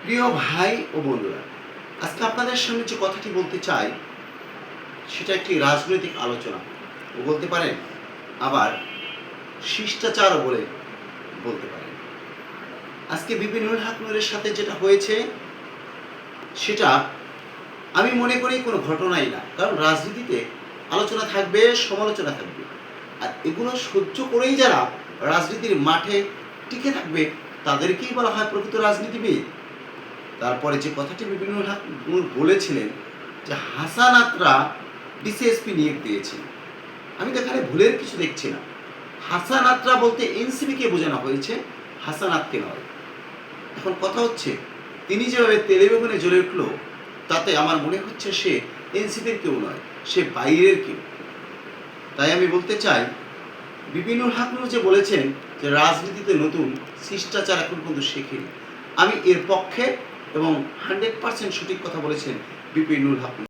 প্রিয় ভাই ও বন্ধুরা, আজকে আপনাদের সামনে যে কথাটি বলতে চাই সেটা একটি রাজনৈতিক আলোচনা ও বলতে পারেন, আবার শিষ্টাচারও বলতে পারেন। আজকে বিপিনুল হক নূরের সাথে যেটা হয়েছে সেটা আমি মনে করি কোনো ঘটনাই না, কারণ রাজনীতিতে আলোচনা থাকবে, সমালোচনা থাকবে, আর এগুলো সহ্য করেই যারা রাজনীতির মাঠে টিকে থাকবে তাদেরকেই বলা হয় প্রকৃত রাজনীতিবিদ। তারপরে যে কথাটি বিপিনুল হক নূর বলেছিলেন যে হাসানাতরা ডিসিএসপি নিয়োগ দিয়েছে, আমি তো এখানে ভুলের কিছু দেখছি না। হাসানাতরা বলতে এনসিপিকে বোঝানো হয়েছে, হাসানাতকে নয়। এখন কথা হচ্ছে, তিনি যেভাবে তেলে বেগুনে জ্বলে উঠলো তাতে আমার মনে হচ্ছে সে এনসিপির কেউ নয়, সে বাইরের কেউ। তাই আমি বলতে চাই, বিপিনুল হক নূর যে বলেছেন যে রাজনীতিতে নতুন শিষ্টাচার এখন পর্যন্ত শেখেনি, আমি এর পক্ষে, এবং 100% সঠিক কথা বলেছেন বিপিনুল হক নূর।